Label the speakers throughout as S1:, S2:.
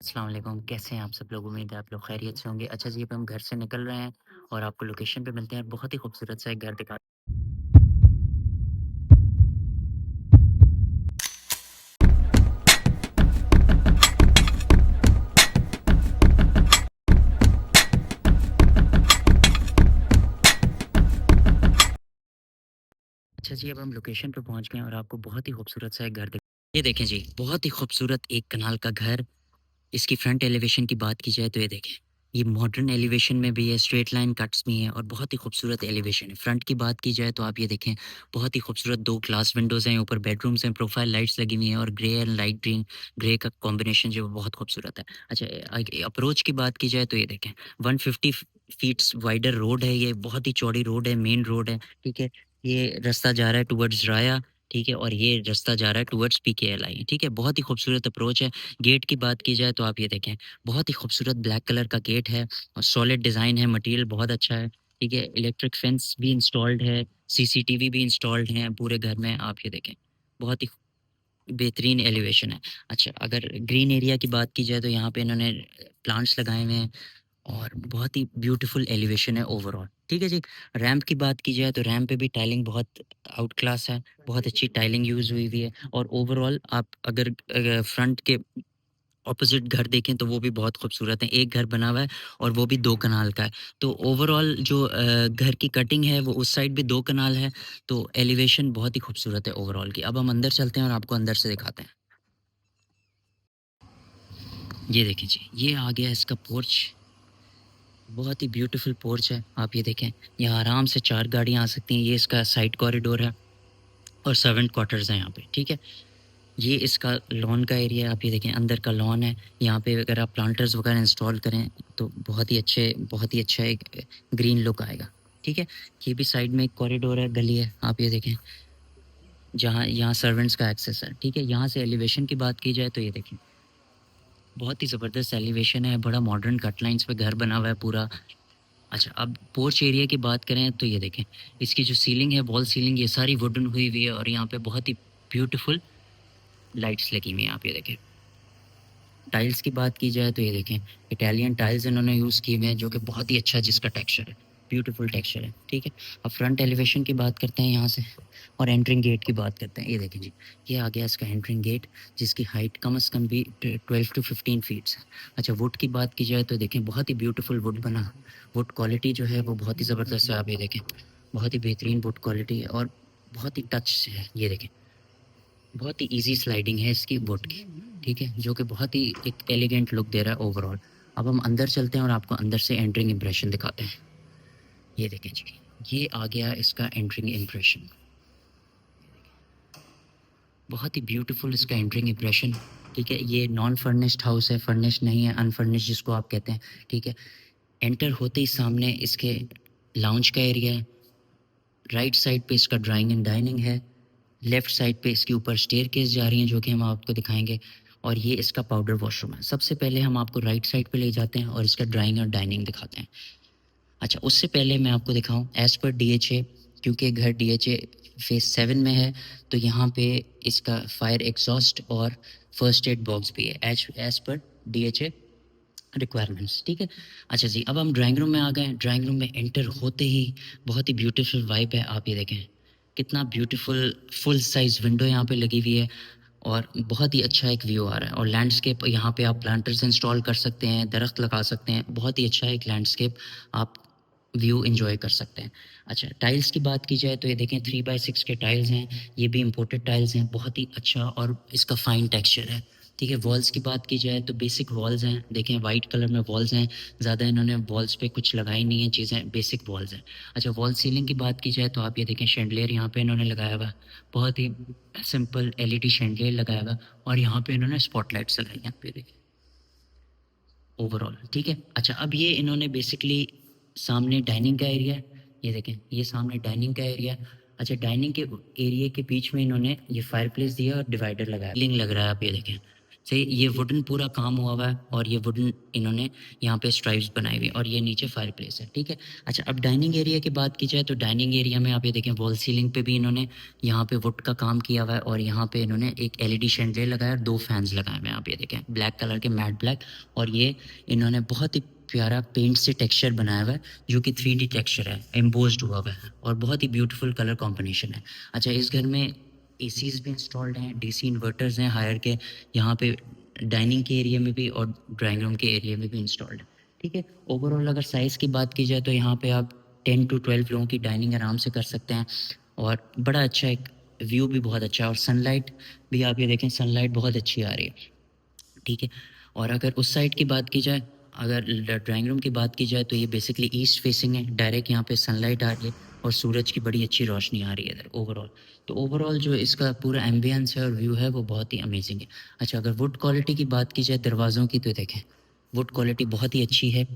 S1: अस्सलाम वालेकुम, कैसे हैं आप सब लोग? उम्मीद है आप लोग खैरियत से होंगे। अच्छा जी, अब हम घर से निकल रहे हैं और आपको लोकेशन पे मिलते हैं। बहुत ही खूबसूरत सा एक घर दिखा। अच्छा जी, अब हम लोकेशन पे पहुँच गए हैं और आपको बहुत ही खूबसूरत सा एक घर दिख। ये देखें जी, बहुत ही खूबसूरत एक कनाल का घर। इसकी फ्रंट एलिवेशन की बात की जाए तो ये देखें, ये मॉडर्न एलिवेशन में भी है, स्ट्रेट लाइन कट्स भी हैं और बहुत ही खूबसूरत एलिवेशन है। फ्रंट की बात की जाए तो आप ये देखें, बहुत ही खूबसूरत 2 ग्लास विंडोज़ हैं, ऊपर बेडरूम्स हैं, प्रोफाइल लाइट्स लगी हुई हैं और grey and light green, grey का कॉम्बिनेशन जो है वो बहुत खूबसूरत है। अच्छा अप्रोच की बात की जाए तो ये देखें, 150 फीट्स वाइडर रोड है ये, बहुत ही चौड़ी रोड है, मेन रोड है, ठीक है? ये रास्ता जा रहा है टुवर्ड्स राया, ठीक है? और ये रास्ता जा रहा है टुवर्ड्स पीकेएलआई, ठीक है? बहुत ही खूबसूरत अप्रोच है। गेट की बात की जाए तो आप ये देखें, बहुत ही खूबसूरत ब्लैक कलर का गेट है और सॉलिड डिज़ाइन है, मटेरियल बहुत अच्छा है, ठीक है? इलेक्ट्रिक फेंस भी इंस्टॉल्ड है, सीसीटीवी भी इंस्टॉल्ड हैं पूरे घर में, आप ये देखें। बहुत ही बेहतरीन एलिवेशन है। अच्छा, अगर ग्रीन एरिया की बात की जाए तो यहाँ पे इन्होंने प्लांट्स लगाए हुए हैं और बहुत ही ब्यूटीफुल एलिवेशन है ओवरऑल, ठीक है जी। रैंप की बात की जाए तो रैंप पे भी टाइलिंग बहुत आउट क्लास है, बहुत अच्छी टाइलिंग यूज़ हुई हुई है और ओवरऑल आप अगर फ्रंट के ऑपोजिट घर देखें तो वो भी बहुत खूबसूरत है। एक घर बना हुआ है और वो भी 2 कनाल का है। तो ओवरऑल जो घर की कटिंग है वो उस साइड भी 2 कनाल है, तो एलिवेशन बहुत ही खूबसूरत है ओवरऑल की। अब हम अंदर चलते हैं और आपको अंदर से दिखाते हैं। ये देखिए जी, ये आ गया इसका पोर्च, बहुत ही ब्यूटीफुल पोर्च है। आप ये देखें, यहाँ आराम से 4 गाड़ियाँ आ सकती हैं। ये इसका साइड कॉरिडोर है और सर्वेंट क्वार्टर्स हैं यहाँ पे, ठीक है? ये इसका लॉन का एरिया है, आप ये देखें अंदर का लॉन है। यहाँ पे अगर आप प्लांटर्स वगैरह इंस्टॉल करें तो बहुत ही अच्छा एक ग्रीन लुक आएगा, ठीक है? ये भी साइड में एक कॉरिडोर है, गली है, आप ये देखें, जहाँ यहाँ सर्वेंट्स का एक्सेस है, ठीक है? यहाँ से एलिवेशन की बात की जाए तो ये देखें, बहुत ही ज़बरदस्त एलिवेशन है, बड़ा मॉडर्न कट लाइन्स पे घर बना हुआ है पूरा। अच्छा, अब पोर्च एरिया की बात करें तो ये देखें, इसकी जो सीलिंग है, वॉल सीलिंग, ये सारी वुडन हुई हुई है और यहाँ पे बहुत ही ब्यूटीफुल लाइट्स लगी हुई हैं, आप ये देखें। टाइल्स की बात की जाए तो ये देखें, इटालियन टाइल्स इन्होंने यूज़ किए हुए हैं जो कि बहुत ही अच्छा जिसका टेक्सचर है, ब्यूटीफुल टेक्सचर है, ठीक है? अब फ्रंट एलिवेशन की बात करते हैं यहाँ से और एंट्रिंग गेट की बात करते हैं। ये देखें जी, ये आ गया इसका एंट्रिंग गेट, जिसकी हाइट कम से कम भी 12 टू 15 फीट्स है। अच्छा, वुड की बात की जाए तो देखें, बहुत ही ब्यूटीफुल वुड बना, वुड क्वालिटी जो है वो बहुत ही ज़बरदस्त है, आप ये देखें, बहुत ही बेहतरीन वुड क्वालिटी है और बहुत ही टच है। ये देखें, बहुत ही ईज़ी स्लाइडिंग है इसकी वुड की, ठीक है? जो कि बहुत ही एक एलिगेंट लुक दे रहा है ओवरऑल। अब हम अंदर चलते हैं और आपको अंदर से एंट्रिंग इम्प्रेशन दिखाते हैं। ये देखें जी, ये आ गया इसका एंट्रिंग इम्प्रेशन। बहुत ही ब्यूटीफुल इसका एंट्रिंग इम्प्रेशन, ठीक है? ये नॉन फर्निश्ड हाउस है, फर्निश्ड नहीं है, अनफर्निश्ड जिसको आप कहते हैं, ठीक है? एंटर होते ही सामने इसके लाउंज का एरिया है, राइट साइड पे इसका ड्राइंग एंड डाइनिंग है, लेफ्ट साइड पे इसके ऊपर स्टेयरकेस जा रही हैं जो कि हम आपको दिखाएँगे और ये इसका पाउडर वॉशरूम है। सबसे पहले हम आपको राइट साइड पे ले जाते हैं और इसका ड्राइंग और डाइनिंग दिखाते हैं। अच्छा, उससे पहले मैं आपको दिखाऊँ एज़ पर डीएचए, क्योंकि घर डीएचए फ़ेज़ 7 में है, तो यहाँ पे इसका फायर एग्ज़ॉस्ट और फर्स्ट एड बॉक्स भी है एज़ पर डीएचए रिक्वायरमेंट्स, ठीक है? अच्छा जी, अब हम ड्राइंग रूम में आ गए हैं। ड्राइंग रूम में एंटर होते ही बहुत ही ब्यूटीफुल वाइब है, आप ये देखें। कितना ब्यूटीफुल फुल साइज़ विंडो यहाँ पे लगी हुई है और बहुत ही अच्छा एक व्यू आ रहा है और लैंडस्केप यहाँ पे आप प्लांटर्स इंस्टॉल कर सकते हैं, दरख्त लगा सकते हैं। बहुत ही अच्छा एक लैंडस्केप आप व्यू एन्जॉय कर सकते हैं। अच्छा, टाइल्स की बात की जाए तो ये देखें 3 बाय 6 के टाइल्स हैं, ये भी इम्पोर्टेड टाइल्स हैं, बहुत ही अच्छा और इसका फाइन टेक्सचर है, ठीक है? वॉल्स की बात की जाए तो बेसिक वॉल्स हैं, देखें वाइट कलर में वॉल्स हैं, ज़्यादा इन्होंने वॉल्स पे कुछ लगाई नहीं है चीज़ें, बेसिक वॉल्स हैं। अच्छा, वॉल सीलिंग की बात की जाए तो आप ये देखें शैंडलियर यहाँ पे इन्होंने लगाया हुआ है, बहुत ही सिंपल एलईडी शैंडलियर लगाया हुआ है और यहाँ पे इन्होंने स्पॉटलाइट्स लगाई हैं, आप ये देखें। ओवरऑल, ठीक है? अच्छा, अब ये इन्होंने बेसिकली सामने डाइनिंग का एरिया है, ये देखें, ये सामने डाइनिंग का एरिया है। अच्छा, डाइनिंग के एरिया के बीच में इन्होंने ये फायरप्लेस दिया और डिवाइडर लगाया, लिंग लग रहा है, आप ये देखें। से ये वुडन पूरा काम हुआ हुआ है और ये वुडन इन्होंने यहाँ पे स्ट्राइप्स बनाए हुए हैं और ये नीचे फायर प्लेस है, ठीक है। अच्छा, अब डाइनिंग एरिया की बात की जाए तो डाइनिंग एरिया में आप ये देखें वॉल सीलिंग पे भी इन्होंने यहाँ पे वुड का काम किया हुआ है और यहाँ पे इन्होंने एक एलईडी शैंडलियर लगाया और 2 फैन्स लगाए हुए हैं, आप ये देखें ब्लैक कलर के, मैट ब्लैक। और ये इन्होंने बहुत ही प्यारा पेंट से टेक्सचर बनाया हुआ है जो कि 3D टेक्सचर है, एम्बोस्ड हुआ हुआ है और बहुत ही ब्यूटीफुल कलर कॉम्बिनेशन है। अच्छा, इस घर में एसीज भी इंस्टॉल्ड हैं, डीसी इन्वर्टर्स हैं हायर के, यहाँ पे डाइनिंग के एरिया में भी और ड्राइंग रूम के एरिया में भी इंस्टॉल्ड है, ठीक है। ओवरऑल अगर साइज़ की बात की जाए तो यहाँ पे आप 10 to 12 लोगों की डाइनिंग आराम से कर सकते हैं और बड़ा अच्छा एक व्यू भी बहुत अच्छा है और सनलाइट भी आप ये देखें, सनलाइट बहुत अच्छी आ रही है, ठीक है। और अगर उस साइड की बात की जाए, अगर ड्राइंग रूम की बात की जाए तो ये बेसिकली ईस्ट फेसिंग है, डायरेक्ट यहाँ पे सनलाइट आ रही है और सूरज की बड़ी अच्छी रोशनी आ रही है इधर ओवरऑल। तो ओवरऑल जो इसका पूरा एम्बियंस है और व्यू है वो बहुत ही अमेजिंग है। अच्छा, अगर वुड क्वालिटी की बात की जाए दरवाज़ों की तो देखें वुड क्वालिटी बहुत ही अच्छी है,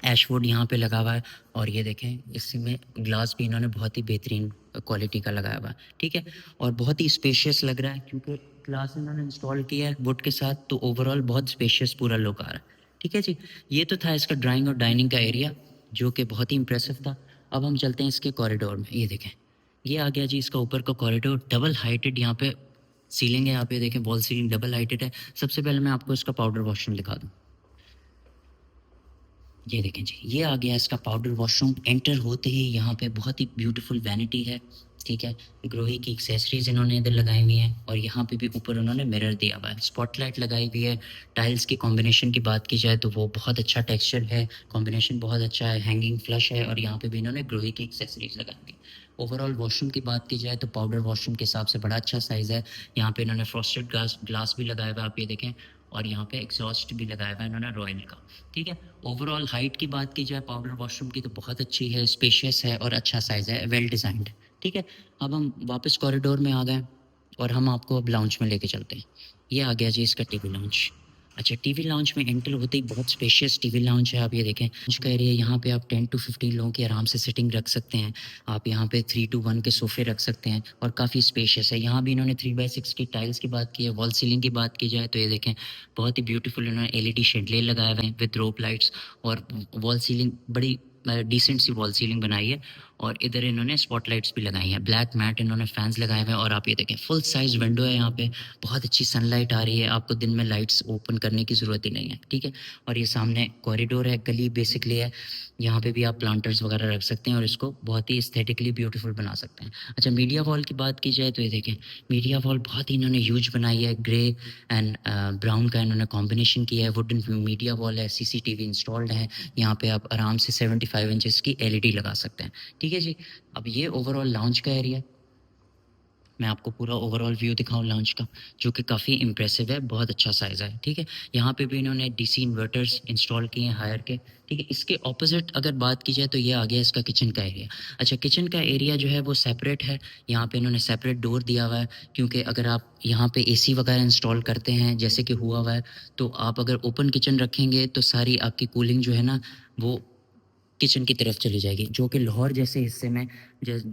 S1: ऐशवुड यहाँ पे लगा हुआ है और ये देखें इसमें ग्लास भी इन्होंने बहुत ही बेहतरीन क्वालिटी का लगाया हुआ है, ठीक है। और बहुत ही स्पेशियस लग रहा है क्योंकि ग्लास इन्होंने इंस्टॉल किया है वुड के साथ, तो ओवरऑल बहुत स्पेशियस पूरा लुक आ रहा है, ठीक है जी। ये तो था इसका ड्राइंग और डाइनिंग का एरिया जो कि बहुत ही इंप्रेसिव था। अब हम चलते हैं इसके कॉरिडोर में, ये देखें ये आ गया जी इसका ऊपर का कॉरिडोर, डबल हाइटेड यहाँ पे सीलिंग है, यहाँ पे देखें वॉल सीलिंग डबल हाइटेड है। सबसे पहले मैं आपको इसका पाउडर वॉशरूम दिखा दूँ, ये देखें जी ये आ गया इसका पाउडर वॉशरूम। एंटर होते ही यहाँ पे बहुत ही ब्यूटीफुल वैनिटी है, ठीक है। ग्रोही की एक्सेसरीज इन्होंने इधर लगाई हुई हैं और यहाँ पे भी ऊपर उन्होंने मिरर दिया हुआ है, स्पॉटलाइट लगाई हुई है। टाइल्स की कॉम्बिनेशन की बात की जाए तो वो बहुत अच्छा टेक्सचर है, कॉम्बिनेशन बहुत अच्छा है, हैंगिंग फ्लश है और यहाँ पे भी इन्होंने ग्रोही की एक्सेसरीज लगाई हुई है। ओवरऑल वॉशरूम की बात की जाए तो पाउडर वॉशरूम के हिसाब से बड़ा अच्छा साइज़ है। यहाँ पे इन्होंने फ्रॉस्टेड ग्लास भी लगाया हुआ है, आप ये देखें, और यहाँ पे एग्जॉस्ट भी लगाया हुआ है इन्होंने रॉयल का, ठीक है। ओवरऑल हाइट की बात की जाए पाउडर वॉशरूम की तो बहुत अच्छी है, स्पेशियस है और अच्छा साइज़ है, वेल डिज़ाइंड, ठीक है। अब हम वापस कॉरिडोर में आ गए और हम आपको अब लाउंज में लेके चलते हैं। ये आ गया जी इसका टीवी लाउंज। अच्छा, टीवी लाउंज में एंटर होते ही बहुत स्पेशियस टीवी लाउंज है, आप ये देखें लाउंज का एरिया, यहाँ पे आप 10 to 15 लोगों की आराम से सिटिंग रख सकते हैं। आप यहाँ पे 3 to 1 के सोफे रख सकते हैं और काफ़ी स्पेशियस है। यहाँ भी इन्होंने 3x6 की टाइल्स की बात की है। वॉल सीलिंग की बात की जाए तो ये देखें बहुत ही ब्यूटीफुल इन्होंने एलईडी शेडलेर लगाए हुए हैं विद रोप लाइट्स और वॉल सीलिंग बड़ी डिसेंट सी वॉल सीलिंग बनाई है और इधर इन्होंने स्पॉटलाइट्स भी लगाई हैं, ब्लैक मैट इन्होंने फैंस लगाए हुए हैं और आप ये देखें फुल साइज विंडो है यहाँ पे, बहुत अच्छी सनलाइट आ रही है, आपको दिन में लाइट्स ओपन करने की ज़रूरत ही नहीं है, ठीक है। और ये सामने कॉरिडोर है, गली बेसिकली है, यहाँ पे भी आप प्लांटर्स वगैरह रख सकते हैं और इसको बहुत ही एस्थेटिकली ब्यूटीफुल बना सकते हैं। अच्छा, मीडिया वॉल की बात की जाए तो ये देखें मीडिया वॉल बहुत ही इन्होंने ह्यूज बनाई है, ग्रे एंड ब्राउन का इन्होंने कॉम्बिनेशन किया है, वुडन मीडिया वॉल है, सीसीटीवी इंस्टॉल्ड है, यहाँ पे आप आराम से 75 इंचेस की एलईडी लगा सकते हैं, ठीक है जी। अब ये ओवरऑल लाउंज का एरिया, मैं आपको पूरा ओवरऑल व्यू दिखाऊं लाउंज का, जो कि काफ़ी इंप्रेसिव है, बहुत अच्छा साइज़ है, ठीक है। यहाँ पे भी इन्होंने डीसी इन्वर्टर्स इंस्टॉल किए हैं हायर के, ठीक है। इसके ऑपोजिट अगर बात की जाए तो ये आ गया इसका किचन का एरिया। अच्छा, किचन का एरिया जो है वो सेपरेट है, यहाँ पे इन्होंने सेपरेट डोर दिया हुआ है क्योंकि अगर आप यहाँ पे एसी वगैरह इंस्टॉल करते हैं जैसे कि हुआ हुआ है, तो आप अगर ओपन किचन रखेंगे तो सारी आपकी कूलिंग जो है ना वो किचन की तरफ चली जाएगी, जो कि लाहौर जैसे हिस्से में, जैस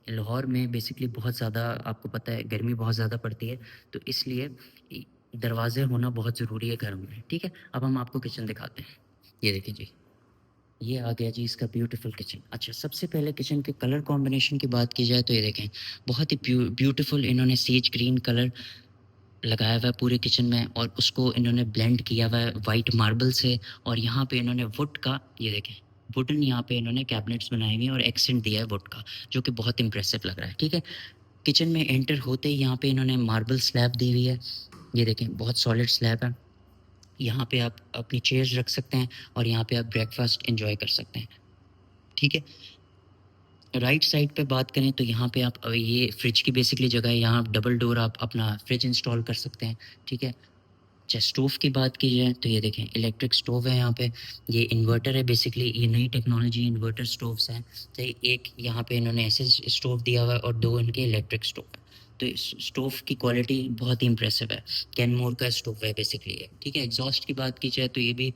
S1: लाहौर में बेसिकली बहुत ज़्यादा आपको पता है गर्मी बहुत ज़्यादा पड़ती है, तो इसलिए दरवाजे होना बहुत ज़रूरी है घर में, ठीक है। अब हम आपको किचन दिखाते हैं, ये देखिए जी ये आ गया जी इसका ब्यूटीफुल किचन। अच्छा, सबसे पहले किचन के कलर कॉम्बिनेशन की बात की जाए तो ये देखें बहुत ही ब्यूटीफुल इन्होंने सीज ग्रीन कलर लगाया हुआ है पूरे किचन में और उसको इन्होंने ब्लेंड किया हुआ है वाइट मार्बल से और यहाँ पे इन्होंने वुड का, ये देखें वुडन यहाँ पे इन्होंने कैबिनेट्स बनाए हुए हैं और एक्सेंट दिया है वुड का, जो कि बहुत इंप्रेसिव लग रहा है, ठीक है। किचन में एंटर होते ही यहाँ पे इन्होंने मार्बल स्लैब दी हुई है, ये देखें बहुत सॉलिड स्लैब है। यहाँ पे आप अपनी चेयर्स रख सकते हैं और यहाँ पे आप ब्रेकफास्ट एंजॉय कर सकते हैं, ठीक है। राइट साइड पे बात करें तो यहाँ पे आप ये फ्रिज की बेसिकली जगह है, यहाँ डबल डोर आप अपना फ्रिज इंस्टॉल कर सकते हैं, ठीक है। अच्छा, स्टोव की बात की जाए तो ये देखें इलेक्ट्रिक स्टोव है यहाँ पे, ये इन्वर्टर है बेसिकली, ये नई टेक्नोलॉजी इन्वर्टर स्टोव्स हैं। तो एक यहाँ पे इन्होंने ऐसे स्टोव दिया हुआ है और 2 इनके इलेक्ट्रिक स्टोव है। तो इस स्टोव की क्वालिटी बहुत ही इंप्रेसिव है, कैनमोर का स्टोव है बेसिकली ये, ठीक है। एग्जॉस्ट की बात की जाए तो ये भी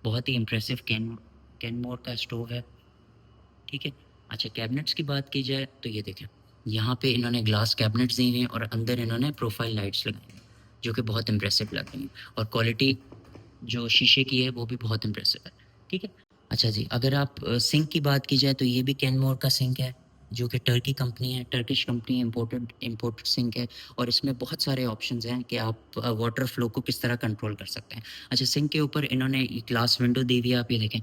S1: बहुत ही इंप्रेसिव कैनमोर का स्टोव है, ठीक है। अच्छा, कैबिनेट्स की बात की जाए तो ये देखें यहाँ पे इन्होंने ग्लास कैबिनेट्स दिए हुए हैं और अंदर इन्होंने प्रोफाइल लाइट्स लगाई हैं, जो कि बहुत इम्प्रेसिव लग रही हैं, और क्वालिटी जो शीशे की है वो भी बहुत इम्प्रेसिव है, ठीक है। अच्छा जी, अगर आप सिंक की बात की जाए तो ये भी कैनमोर का सिंक है, जो कि टर्की कंपनी है, टर्किश कंपनी, इम्पोर्टेड सिंक है, और इसमें बहुत सारे ऑप्शंस हैं कि आप वाटर फ्लो को किस तरह कंट्रोल कर सकते हैं। अच्छा, सिंक के ऊपर इन्होंने ग्लास विंडो दी हुई है, आप ये देखें,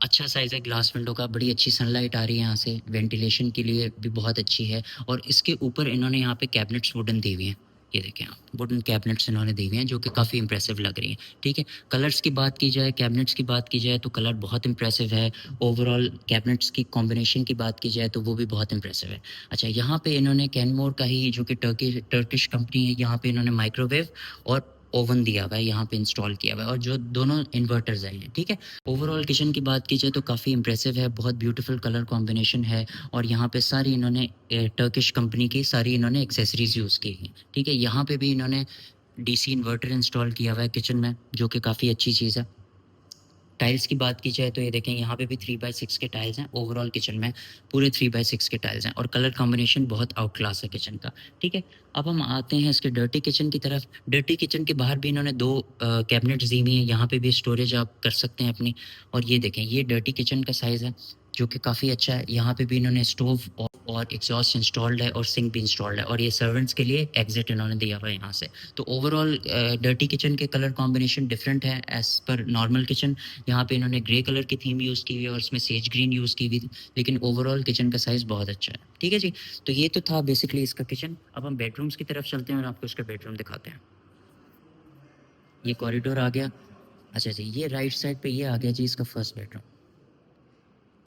S1: अच्छा साइज़ है ग्लास विंडो का, बड़ी अच्छी सनलाइट आ रही है यहाँ से, वेंटिलेशन के लिए भी बहुत अच्छी है। और इसके ऊपर इन्होंने यहाँ पे कैबिनेट्स वुडन दी हुई हैं, ये देखें आप, वुडन कैबिनेट्स इन्होंने दी हुई हैं जो कि काफ़ी इंप्रेसिव लग रही हैं, ठीक है। कलर्स की बात की जाए, कैबिनेट्स की बात की जाए तो कलर बहुत इंप्रेसिव है। ओवरऑल कैबिनेट्स की कॉम्बिनेशन की बात की जाए तो वो भी बहुत इंप्रेसिव है। अच्छा, यहाँ पे इन्होंने कैनमोर का ही, जो कि टर्किश कंपनी है, यहाँ पे इन्होंने माइक्रोवेव और ओवन दिया हुआ है, यहाँ पे इंस्टॉल किया हुआ है, और जो दोनों इन्वर्टर्स हैं, ठीक है। ओवरऑल किचन की बात की जाए तो काफ़ी इंप्रेसिव है, बहुत ब्यूटीफुल कलर कॉम्बिनेशन है, और यहाँ पे सारी इन्होंने टर्किश कंपनी की सारी इन्होंने एक्सेसरीज यूज़ की हैं, ठीक है। यहाँ पे भी इन्होंने डीसी इन्वर्टर इंस्टॉल किया हुआ है किचन में, जो कि काफ़ी अच्छी चीज़ है। टाइल्स की बात की जाए तो ये देखें, यहाँ पे भी 3x6 के टाइल्स हैं, ओवरऑल किचन में पूरे 3x6 के टाइल्स हैं, और कलर कॉम्बिनेशन बहुत आउट क्लास है किचन का, ठीक है। अब हम आते हैं इसके डर्टी किचन की तरफ। डर्टी किचन के बाहर भी इन्होंने 2 कैबिनेट्स दी हुई हैं, यहाँ पे भी स्टोरेज आप कर सकते हैं अपनी। और ये देखें, ये डर्टी किचन का साइज़ है, जो कि काफ़ी अच्छा है। यहाँ पे भी इन्होंने स्टोव और एग्जॉस्ट इंस्टॉल्ड है, और सिंक भी इंस्टॉल्ड है, और ये सर्वेंट्स के लिए एग्जिट इन्होंने दिया हुआ है यहाँ से। तो ओवरऑल डर्टी किचन के कलर कॉम्बिनेशन डिफरेंट है एज़ पर नॉर्मल किचन। यहाँ पे इन्होंने ग्रे कलर की थीम यूज़ की हुई है, और इसमें सेज ग्रीन यूज़ की हुई थी, लेकिन ओवरऑल किचन का साइज़ बहुत अच्छा है, ठीक है जी। तो ये तो था बेसिकली इसका किचन। अब हम बेडरूम्स की तरफ चलते हैं और आपको इसका बेडरूम दिखाते हैं। ये कॉरिडोर आ गया। अच्छा जी, ये राइट साइड पे ये आ गया जी इसका फर्स्ट बेडरूम।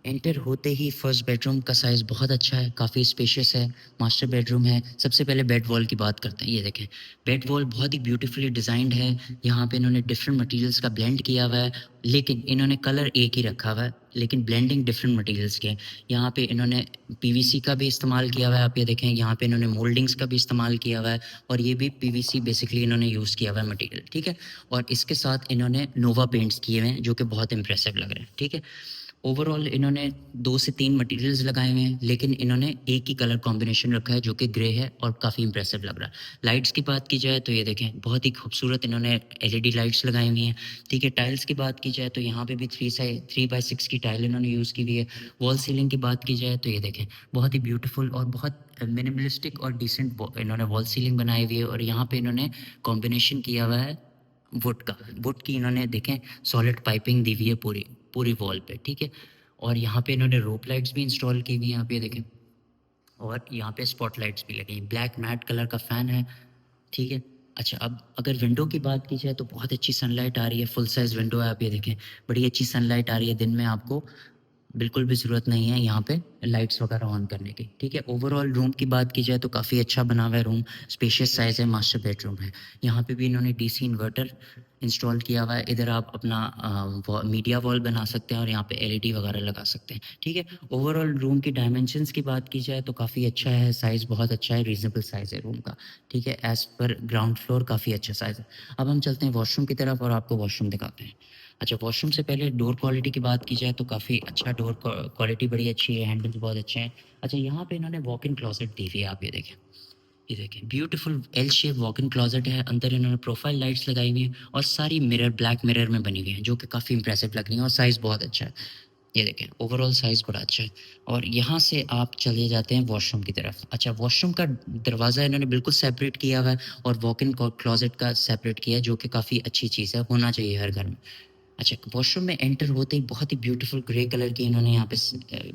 S1: एंटर होते ही फर्स्ट बेडरूम का साइज़ बहुत अच्छा है, काफ़ी स्पेशियस है, मास्टर बेडरूम है। सबसे पहले बेड वॉल की बात करते हैं। ये देखें, बेड वॉल बहुत ही ब्यूटीफुली डिज़ाइंड है। यहाँ पे इन्होंने डिफरेंट मटेरियल्स का ब्लेंड किया हुआ है, लेकिन इन्होंने कलर एक ही रखा हुआ है, लेकिन ब्लेंडिंग डिफरेंट मटेरियल्स की है। यहाँ पे इन्होंने पीवीसी का भी इस्तेमाल किया हुआ है, आप ये देखें, यहाँ पे इन्होंने मोल्डिंग्स का भी इस्तेमाल किया हुआ है, और ये भी पीवीसी बेसिकली इन्होंने यूज़ किया हुआ है मटेरियल, ठीक है। और इसके साथ इन्होंने नोवा पेंट्स किए हुए हैं, जो कि बहुत इंप्रेसिव लग रहे हैं, ठीक है। ओवरऑल इन्होंने 2 से 3 मटेरियल्स लगाए हुए हैं, लेकिन इन्होंने एक ही कलर कॉम्बिनेशन रखा है, जो कि ग्रे है और काफ़ी इंप्रेसिव लग रहा है। लाइट्स की बात की जाए तो ये देखें, बहुत ही खूबसूरत इन्होंने एलईडी लाइट्स लगाई हुई हैं, ठीक है। टाइल्स की बात की जाए तो यहाँ पे भी 3x6 की टाइल इन्होंने यूज़ की हुई है। वॉल सीलिंग की बात की जाए तो ये देखें, बहुत ही ब्यूटीफुल और बहुत मिनिमलिस्टिक और डिसेंट इन्होंने वॉल सीलिंग बनाई हुई है, और यहाँ पे इन्होंने कॉम्बिनेशन किया हुआ है वुड का। वुड की इन्होंने देखें सॉलिड पाइपिंग दी हुई है पूरी पूरी वॉल पे, ठीक है। और यहाँ पे इन्होंने रोप लाइट्स भी इंस्टॉल की हुई हैं, आप ये देखें, और यहाँ पे स्पॉट लाइट्स भी लगी हैं। ब्लैक मैट कलर का फ़ैन है, ठीक है। अच्छा, अब अगर विंडो की बात की जाए तो बहुत अच्छी सनलाइट आ रही है, फुल साइज़ विंडो है, आप ये देखें, बड़ी अच्छी सनलाइट आ रही है। दिन में आपको बिल्कुल भी ज़रूरत नहीं है यहाँ पे लाइट्स वगैरह ऑन करने की, ठीक है। ओवरऑल रूम की बात की जाए तो काफ़ी अच्छा बना हुआ है रूम, स्पेशियस साइज़ है, मास्टर बेडरूम है। यहाँ पे भी इन्होंने डीसी इन्वर्टर इंस्टॉल किया हुआ है। इधर आप अपना मीडिया वॉल बना सकते हैं, और यहाँ पे एलईडी वगैरह लगा सकते हैं, ठीक है। ओवरऑल रूम की डायमेंशंस की बात की जाए तो काफ़ी अच्छा है, साइज़ बहुत अच्छा है, रीज़नेबल साइज़ है रूम का, ठीक है। एज़ पर ग्राउंड फ्लोर काफ़ी अच्छा साइज़ है। अब हम चलते हैं वॉशरूम की तरफ और आपको वॉशरूम दिखाते हैं। अच्छा, वॉशरूम से पहले डोर क्वालिटी की बात की जाए तो काफ़ी अच्छा डोर क्वालिटी बड़ी अच्छी है, हैंडल्स बहुत अच्छे हैं। अच्छा, यहाँ पे इन्होंने वॉक इन क्लोजेट दी हुई है, आप ये देखें, beautiful L shape walk in closet है। अंदर इन्होंने प्रोफाइल लाइट्स लगाई हुई हैं, और सारी मिरर ब्लैक मिरर में बनी हुई हैं, जो कि काफ़ी इंप्रेसिव लग रही हैं, और साइज़ बहुत अच्छा है। ये देखें, ओवरऑल साइज़ बड़ा अच्छा है। और यहाँ से आप चले जाते हैं वॉशरूम की तरफ। अच्छा, वॉशरूम का दरवाज़ा इन्होंने बिल्कुल सेपरेट किया हुआ है, और वॉक इन क्लोजेट का सेपरेट किया है, जो कि काफ़ी अच्छी चीज़ है, होना चाहिए हर घर में। अच्छा, वॉशरूम में एंटर होते ही बहुत ही ब्यूटीफुल ग्रे कलर की इन्होंने यहाँ पे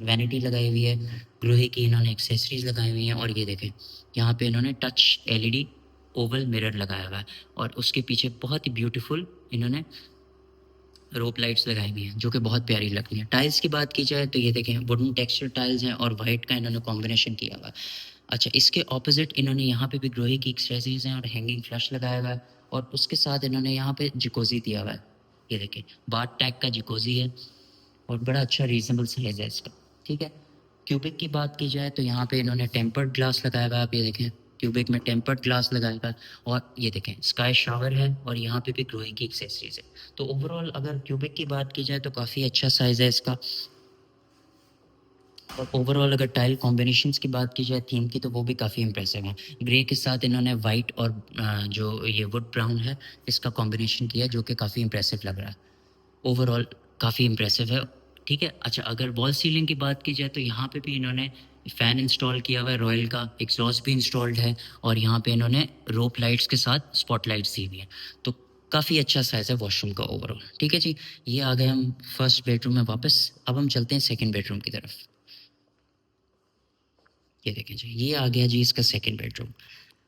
S1: वैनिटी लगाई हुई है, ग्लोहे की इन्होंने एक्सेसरीज लगाई हुई हैं, और ये देखें, यहाँ पे इन्होंने टच एलईडी ओवल मिरर लगाया हुआ है, और उसके पीछे बहुत ही ब्यूटीफुल इन्होंने रोप लाइट्स लगाई हुई हैं, जो कि बहुत प्यारी लग रही हैं। टाइल्स की बात की जाए तो ये देखें, वुडन टेक्सचर टाइल्स हैं, और वाइट का इन्होंने कॉम्बिनेशन किया हुआ है। अच्छा, इसके ऑपोजिट इन्होंने यहाँ पे भी ग्लोहे की एक्सेसरीज हैं, और हैंगिंग फ्लश लगाया हुआ है, और उसके साथ इन्होंने यहाँ पे जिकोजी दिया हुआ है। ये देखें, बाथ टैग का जिकोजी है, और बड़ा अच्छा रीजनेबल साइज है इसका, ठीक है। क्यूबिक की बात की जाए तो यहाँ पे इन्होंने टेम्पर्ड ग्लास लगाया हुआ है, आप ये देखें, क्यूबिक में टेम्पर्ड ग्लास लगाया हुआ है, और ये देखें स्काई शावर है, और यहाँ पे भी ग्लोइंग की एक्सेसरीज है। तो ओवरऑल अगर क्यूबिक की बात की जाए तो काफ़ी अच्छा साइज़ है इसका। और ओवरऑल अगर टाइल कॉम्बिनेशंस की बात की जाए थीम की, तो वो भी काफ़ी इम्प्रेसिव है। ग्रे के साथ इन्होंने वाइट और जो ये वुड ब्राउन है, इसका कॉम्बिनेशन किया, जो कि काफ़ी इम्प्रेसिव लग रहा है। ओवरऑल काफ़ी इम्प्रेसिव है, ठीक है। अच्छा, अगर वॉल सीलिंग की बात की जाए, तो यहाँ पे भी इन्होंने फ़ैन इंस्टॉल किया हुआ है रॉयल का, एग्जॉस्ट भी इंस्टॉल्ड है, और यहाँ पे इन्होंने रोप लाइट्स के साथ स्पॉट लाइट्स दी हुई हैं। तो काफ़ी अच्छा साइज़ है वॉशरूम का ओवरऑल, ठीक है जी। ये आ गए हम फर्स्ट बेडरूम में वापस। अब हम चलते हैं सेकेंड बेडरूम की तरफ। ये देखें जी, ये आ गया जी इसका सेकंड बेडरूम।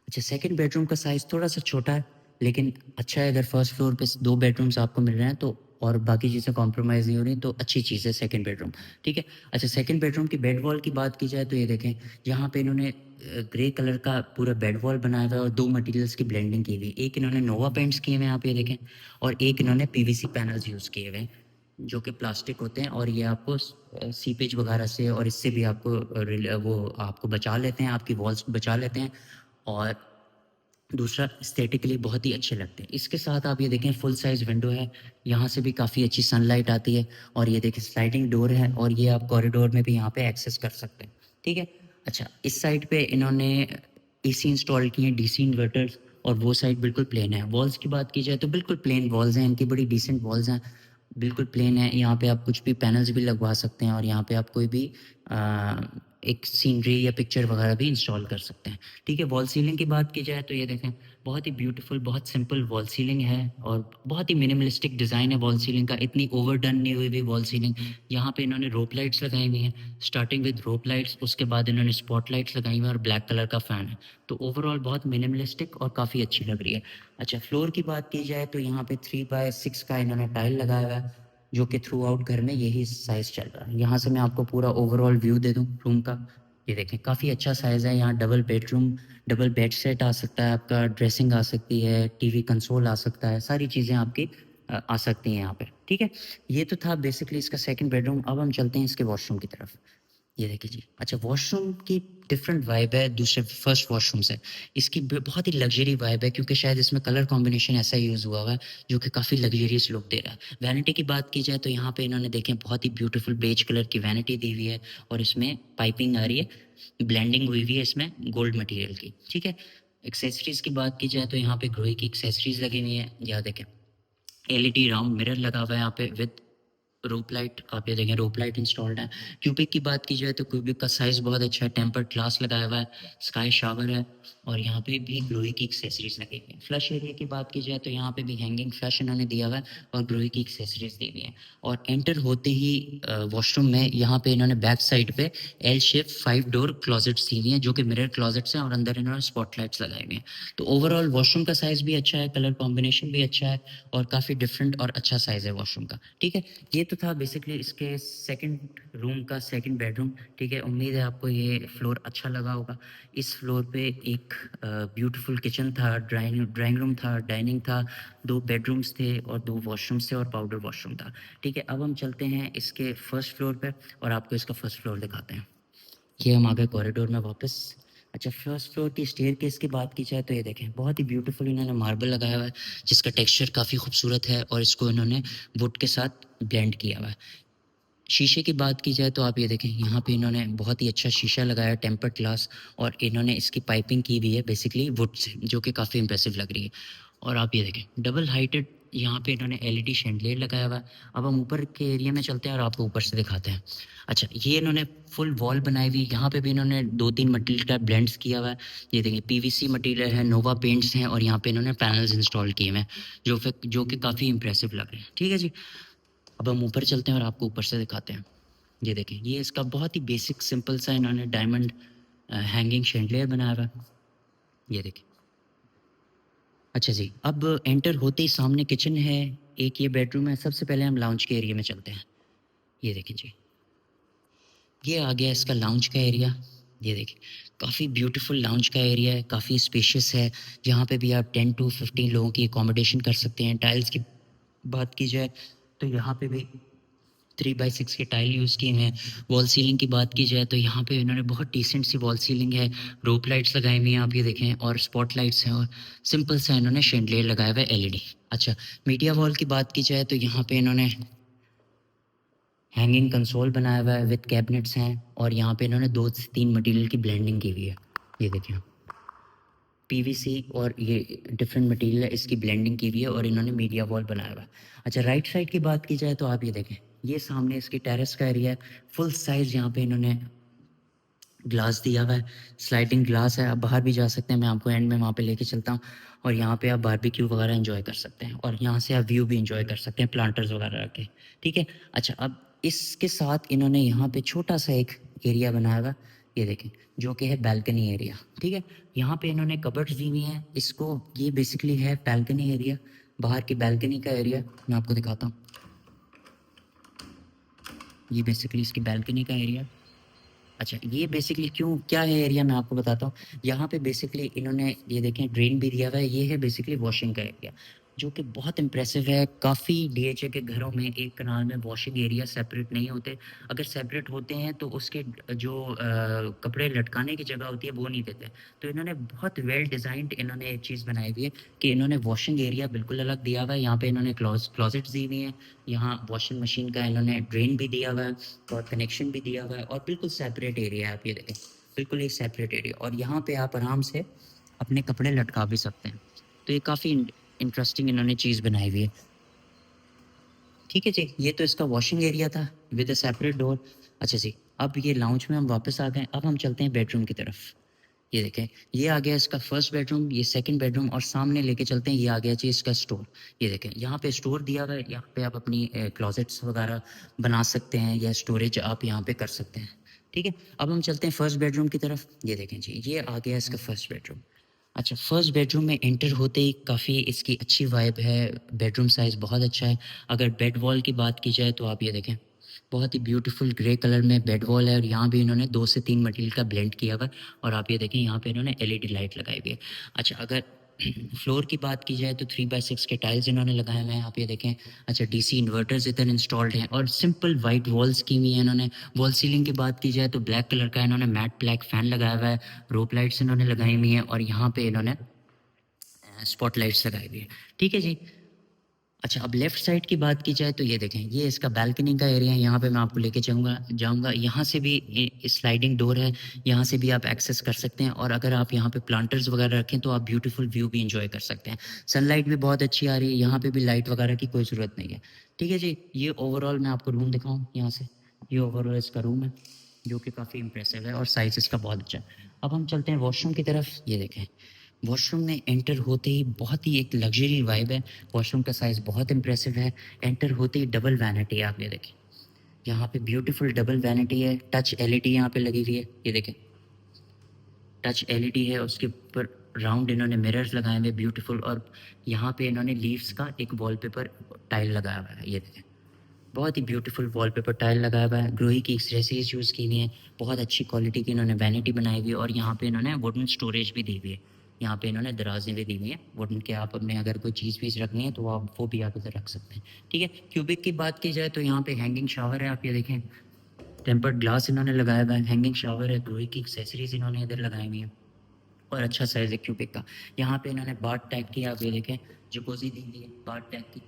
S1: अच्छा, सेकंड बेडरूम का साइज़ थोड़ा-सा छोटा है, लेकिन अच्छा है। अगर फर्स्ट फ्लोर पे 2 बेडरूम्स आपको मिल रहे हैं, तो और बाकी चीज़ें कॉम्प्रोमाइज़ नहीं हो रही, तो अच्छी चीज़ है सेकंड बेडरूम, ठीक है। अच्छा, सेकंड बेडरूम की बेड वॉल की बात की जाए, तो ये देखें, यहाँ पे इन्होंने ग्रे कलर का पूरा बेड वॉल बनाया हुआ है और 2 मटेरियल्स की ब्लेंडिंग की हुई है। एक इन्होंने नोवा पेंट्स किए हुए हैं, आप ये देखें, और एक इन्होंने पीवीसी पैनल्स यूज़ किए हुए हैं, जो कि प्लास्टिक होते हैं, और ये आपको सीपेज वगैरह से और इससे भी आपको वो आपको बचा लेते हैं, आपकी वॉल्स बचा लेते हैं, और दूसरा एस्थेटिकली बहुत ही अच्छे लगते हैं। इसके साथ आप ये देखें, फुल साइज़ विंडो है, यहाँ से भी काफ़ी अच्छी सनलाइट आती है, और ये देखें स्लाइडिंग डोर है, और ये आप कॉरिडोर में भी यहाँ पे एक्सेस कर सकते हैं, ठीक है। अच्छा, इस साइड पे इन्होंने एसी इंस्टॉल किए हैं, डीसी इन्वर्टर्स, और वो साइड बिल्कुल प्लेन है। वॉल्स की बात की जाए तो बिल्कुल प्लेन वॉल्स हैं, इनकी बड़ी डिसेंट वॉल्स हैं, बिल्कुल प्लेन है। यहाँ पे आप कुछ भी पैनल्स भी लगवा सकते हैं, और यहाँ पे आप कोई भी अ, एक सीनरी या पिक्चर वगैरह भी इंस्टॉल कर सकते हैं, ठीक है। वॉल सीलिंग की बात की जाए, तो ये देखें, बहुत ही ब्यूटीफुल, बहुत सिंपल वॉल सीलिंग है, और बहुत ही मिनिमलिस्टिक डिज़ाइन है वॉल सीलिंग का, इतनी ओवरडन नहीं हुई हुई वॉल सीलिंग। यहाँ पे इन्होंने रोप लाइट्स लगाई हुई हैं, स्टार्टिंग विद रोप लाइट्स, उसके बाद इन्होंने स्पॉट लाइट्स लगाई हुई हैं, और ब्लैक कलर का फ़ैन है। तो ओवरऑल बहुत मिनिमलिस्टिक और काफ़ी अच्छी लग रही है। अच्छा, फ्लोर की बात की जाए, तो यहाँ पे 3x6 का इन्होंने टाइल लगाया हुआ है, जो कि थ्रू आउट घर में यही साइज़ चल रहा है। यहाँ से मैं आपको पूरा ओवरऑल व्यू दे दूँ रूम का। ये देखें, काफ़ी अच्छा साइज़ है। यहाँ double bedroom, double bed set आ सकता है आपका, ड्रेसिंग आ सकती है, टीवी कंसोल आ सकता है, सारी चीज़ें आपकी आ सकती हैं यहाँ पे, ठीक है। ये तो था बेसिकली इसका सेकंड बेडरूम। अब हम चलते हैं इसके वॉशरूम की तरफ। ये देखिए जी। अच्छा, वॉशरूम की डिफरेंट वाइब है दूसरे फर्स्ट वॉशरूम से। इसकी बहुत ही लग्जरी वाइब है, क्योंकि शायद इसमें कलर कॉम्बिनेशन ऐसा यूज़ हुआ हुआ है, जो कि काफ़ी लग्जरियस लुक दे रहा है। वैनिटी की बात की जाए, तो यहाँ पे इन्होंने देखें बहुत ही ब्यूटीफुल बेज कलर की वैनिटी दी हुई है, और इसमें पाइपिंग आ रही है, ब्लेंडिंग हुई हुई है इसमें गोल्ड मटेरियल की, ठीक है। एक्सेसरीज की बात की जाए, तो यहाँ पे ग्रोही की एक्सेसरीज लगी हुई है। यहाँ देखें, एलईडी राउंड मिरर लगा हुआ है यहाँ पे विद रोप लाइट, आप ये देखें रोप लाइट इंस्टॉल्ड है। क्यूबिक की बात की जाए, तो क्यूबिक का साइज़ बहुत अच्छा है, टेम्पर्ड ग्लास लगाया हुआ है, स्काई शावर है, और यहाँ पे भी ग्लोई की एक्सेसरीज लगी हुई है। फ्लश एरिया की बात की जाए, तो यहाँ पे भी हैंगिंग फ्लश इन्होंने दिया हुआ है, और ग्लोई की एक्सेसरीज दी हुई है। और एंटर होते ही वॉशरूम में यहाँ पे इन्होंने बैक साइड पे एल शेप 5 डोर क्लॉजेट्स दी हुई हैं, जो कि मिरर क्लॉजेट्स हैं, और अंदर इन्होंने स्पॉटलाइट्स लगाए हुए हैं। तो ओवरऑल वॉशरूम का साइज़ भी अच्छा है, कलर कॉम्बिनेशन भी अच्छा है, और काफ़ी डिफरेंट और अच्छा साइज़ है वॉशरूम का, ठीक है। ये तो था बेसिकली इसके सेकंड रूम का सेकंड बेडरूम, ठीक है। उम्मीद है आपको ये फ्लोर अच्छा लगा होगा। इस फ्लोर पे एक ब्यूटीफुल किचन था, ड्राइंग रूम था, डाइनिंग था, 2 बेडरूम्स थे, और 2 वॉशरूम्स थे, और पाउडर वॉशरूम था, ठीक है। अब हम चलते हैं इसके फर्स्ट फ्लोर पे, और आपको इसका फर्स्ट फ्लोर दिखाते हैं। ये हम आ गए कॉरिडोर में वापस। अच्छा, फर्स्ट फ्लोर की स्टेयरकेस की बात की जाए, तो ये देखें बहुत ही ब्यूटीफुल इन्होंने मार्बल लगाया हुआ है, जिसका टेक्सचर काफ़ी खूबसूरत है, और इसको इन्होंने वुड के साथ ब्लेंड किया हुआ है। शीशे की बात की जाए, तो आप ये देखें, यहाँ पे इन्होंने बहुत ही अच्छा शीशा लगाया है, टेम्पर्ड ग्लास, और इन्होंने इसकी पाइपिंग की हुई है बेसिकली वुड से, जो कि काफ़ी इंप्रेसिव लग रही है। और आप ये देखें, डबल हाइटेड यहाँ पे इन्होंने एलईडी शैंडलियर लगाया हुआ है। अब हम ऊपर के एरिया में चलते हैं, और आपको ऊपर से दिखाते हैं। अच्छा, ये इन्होंने फुल वॉल बनाई हुई, यहाँ पे भी इन्होंने 2-3 मटेरियल का ब्लेंड्स किया हुआ है। ये देखिए, पीवीसी मटेरियल है, नोवा पेंट्स हैं, और यहाँ पे इन्होंने पैनल्स इंस्टॉल किए हुए हैं, जो कि काफ़ी इंप्रेसिव लग रहे हैं, ठीक है जी। अब हम ऊपर चलते हैं, और आपको ऊपर से दिखाते हैं। ये देखें, ये इसका बहुत ही बेसिक सिंपल सा इन्होंने डायमंड हैंगिंग शैंडलियर बनाया हुआ है। ये देखें। अच्छा जी, अब एंटर होते ही सामने किचन है, एक ये बेडरूम है। सबसे पहले हम लाउंज के एरिया में चलते हैं। ये देखें जी, ये आ गया इसका लाउंज का एरिया। ये देखिए, काफ़ी ब्यूटीफुल लाउंज का एरिया है, काफ़ी स्पेशियस है। यहाँ पे भी आप 10 टू 15 लोगों की अकोमोडेशन कर सकते हैं। टाइल्स की बात की जाए, तो यहाँ पे भी 3x6 के टाइल यूज़ किए हैं। वॉल सीलिंग की बात की जाए, तो यहाँ पे इन्होंने बहुत डिसेंट सी वॉल सीलिंग है, रोप लाइट्स लगाई हुई हैं, आप ये देखें, और स्पॉट लाइट्स हैं, और सिंपल सा इन्होंने शैंडलियर लगाया हुआ है एलईडी। अच्छा, मीडिया वॉल की बात की जाए, तो यहाँ पे इन्होंने हैंगिंग कंसोल बनाया हुआ है विद कैबिनेट्स हैं और यहाँ पे इन्होंने 2 से 3 मटेरियल की ब्लेंडिंग की हुई है। ये देखिए पीवीसी और ये डिफरेंट मटेरियल है, इसकी ब्लेंडिंग की हुई है और इन्होंने मीडिया वॉल बनाया हुआ है। अच्छा राइट साइड की बात की जाए तो आप ये देखें, ये सामने इसकी टेरेस का एरिया है, फुल साइज़ यहाँ पे इन्होंने ग्लास दिया हुआ है, स्लाइडिंग ग्लास है, आप बाहर भी जा सकते हैं, मैं आपको एंड में वहाँ पे लेके चलता हूँ और यहाँ पे आप बारबेक्यू वगैरह एंजॉय कर सकते हैं और यहाँ से आप व्यू भी एंजॉय कर सकते हैं प्लांटर्स वगैरह रख के, ठीक है। अच्छा अब इसके साथ इन्होंने यहाँ पे छोटा सा एक एरिया बनाया हुआ, ये देखें, जो कि है बैल्कनी एरिया, ठीक है। यहाँ पे इन्होंने कबर्ड्स दी हुई हैं, इसको ये बेसिकली है बैल्कनी एरिया, बाहर की बैल्कनी का एरिया मैं आपको दिखाता हूँ। ये बेसिकली इसकी बैल्कनी का एरिया। अच्छा ये बेसिकली क्यों क्या है एरिया मैं आपको बताता हूँ। यहाँ पे बेसिकली इन्होंने ये देखें ड्रेन भी दिया हुआ है, ये है बेसिकली वॉशिंग का एरिया जो कि बहुत इंप्रेसिव है। काफ़ी डीएचए के घरों में एक कनाल में वॉशिंग एरिया सेपरेट नहीं होते, अगर सेपरेट होते हैं तो उसके जो कपड़े लटकाने की जगह होती है वो नहीं देते। तो इन्होंने बहुत वेल डिज़ाइंड इन्होंने एक चीज़ बनाई हुई है कि इन्होंने वॉशिंग एरिया बिल्कुल अलग दिया हुआ है। यहाँ पे इन्होंने क्लॉजेट्स दी हुई हैं, यहाँ वॉशिंग मशीन का इन्होंने ड्रेन भी दिया हुआ है और कनेक्शन भी दिया हुआ है और बिल्कुल सेपरेट एरिया है। आप ये देखें बिल्कुल एक सेपरेट एरिया और यहाँ पे आप आराम से अपने कपड़े लटका भी सकते हैं। तो ये काफ़ी इंटरेस्टिंग इन्होंने चीज़ बनाई हुई है, ठीक है जी। ये तो इसका वॉशिंग एरिया था विद अ सेपरेट डोर। अच्छा जी अब ये लाउंज में हम वापस आ गए, अब हम चलते हैं बेडरूम की तरफ। ये देखें ये आ गया इसका फर्स्ट बेडरूम, ये सेकंड बेडरूम और सामने लेके चलते हैं, ये आ गया जी इसका स्टोर। ये देखें यहाँ पे स्टोर दिया हुआ है, यहाँ पे आप अपनी क्लोजेट्स वगैरह बना सकते हैं या स्टोरेज आप यहाँ पे कर सकते हैं, ठीक है। अब हम चलते हैं फर्स्ट बेडरूम की तरफ। ये देखें जी ये आ गया इसका फर्स्ट बेडरूम। अच्छा फर्स्ट बेडरूम में एंटर होते ही काफ़ी इसकी अच्छी वाइब है, बेडरूम साइज़ बहुत अच्छा है। अगर बेड वॉल की बात की जाए तो आप ये देखें बहुत ही ब्यूटीफुल ग्रे कलर में बेड वॉल है और यहाँ भी इन्होंने 2 से 3 मटेरियल का ब्लेंड किया हुआ है और आप ये देखें यहाँ पे इन्होंने एलईडी लाइट लगाई हुई है। अच्छा अगर फ्लोर की बात की जाए तो 3x6 के टाइल्स इन्होंने लगाए हुए हैं, आप ये देखें। अच्छा डीसी इन्वर्टर्स इधर इंस्टॉल्ड हैं और सिंपल वाइट वॉल्स की हुई है इन्होंने। वॉल सीलिंग की बात की जाए तो ब्लैक कलर का इन्होंने मैट ब्लैक फ़ैन लगाया हुआ है, रोप लाइट्स इन्होंने लगाई हुई हैं और यहाँ पे इन्होंने स्पॉट लाइट्स लगाई हुई है, ठीक है जी। अच्छा अब लेफ्ट साइड की बात की जाए तो ये देखें ये इसका बालकनी का एरिया है, यहाँ पे मैं आपको लेके जाऊँगा यहाँ से भी स्लाइडिंग डोर है, यहाँ से भी आप एक्सेस कर सकते हैं और अगर आप यहाँ पे प्लांटर्स वगैरह रखें तो आप ब्यूटीफुल व्यू भी इंजॉय कर सकते हैं। सनलाइट भी बहुत अच्छी आ रही है, यहाँ पे भी लाइट वगैरह की कोई ज़रूरत नहीं है, ठीक है जी। ये ओवरऑल मैं आपको रूम दिखाऊँ यहाँ से, ये ओवरऑल इसका रूम है जो कि काफ़ी इंप्रेसिव है और साइज़ इसका बहुत अच्छा है। अब हम चलते हैं वॉशरूम की तरफ। ये देखें वॉशरूम में एंटर होते ही बहुत ही एक लग्जरी वाइब है, वॉशरूम का साइज़ बहुत इंप्रेसिव है। एंटर होते ही डबल वैनिटी है, आप ये देखें यहाँ पे ब्यूटीफुल डबल वैनिटी है, टच एलईडी यहाँ पे लगी हुई है, ये देखें टच एलईडी है, उसके ऊपर राउंड इन्होंने मिरर्स लगाए हुए ब्यूटीफुल और यहाँ पे इन्होंने लीव्स का एक वॉलपेपर टाइल लगाया हुआ है, ये देखें बहुत ही ब्यूटीफुल वॉलपेपर टाइल लगाया हुआ है, ग्रोही की एक्सेसरीज यूज़ की हुई हैं, बहुत अच्छी क्वालिटी की इन्होंने वैनिटी बनाई हुई है और यहाँ पे इन्होंने वुडन स्टोरेज भी दी हुई है। यहाँ पे इन्होंने दराजें भी दी हुई हैं वुडन के, आप अपने अगर कोई चीज़ वीज़ रखनी है तो आप वो भी आप इधर रख सकते हैं, ठीक है। क्यूबिक की बात की जाए तो यहाँ पे हैंगिंग शावर है, आप ये देखें टेम्पर्ड ग्लास इन्होंने लगाया हुआ है, हैंगिंग शावर है, ग्रोही की एक्सेसरीज इन्होंने इधर लगाई हुई है और अच्छा साइज़ है क्यूबिक का। यहाँ पे इन्होंने बाथ टाइप की आप ये देखें जकोजी दी हुई है बाथ टाइप की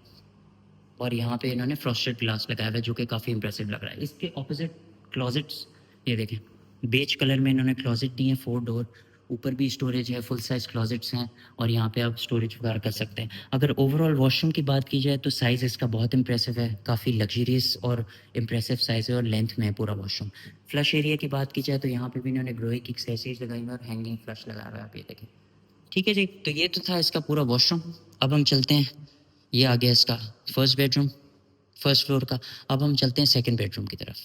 S1: और यहाँ पे इन्होंने फ्रॉस्टेड ग्लास लगाया हुआ है जो कि काफ़ी इंप्रेसिव लग रहा है। इसके ऑपोजिट क्लोजेट्स ये देखें बेज कलर में इन्होंने क्लोजेट दी है 4 डोर, ऊपर भी स्टोरेज है, फुल साइज़ क्लोजेट्स हैं और यहाँ पे आप स्टोरेज वगैरह कर सकते हैं। अगर ओवरऑल वॉशरूम की बात की जाए तो साइज़ इसका बहुत इंप्रेसिव है, काफ़ी लग्जरियस और इंप्रेसिव साइज़ है और लेंथ में है पूरा वॉशरूम। फ्लश एरिया की बात की जाए तो यहाँ पे भी इन्होंने ग्रोही की एक्सेसरीज लगाई हुई है और हैंगिंग फ्लश लगाया हुआ है, आप ये देखें, ठीक है जी। तो ये तो था इसका पूरा वॉशरूम। अब हम चलते हैं, ये आ गया इसका फर्स्ट बेडरूम फर्स्ट फ्लोर का। अब हम चलते हैं सेकंड बेडरूम की तरफ।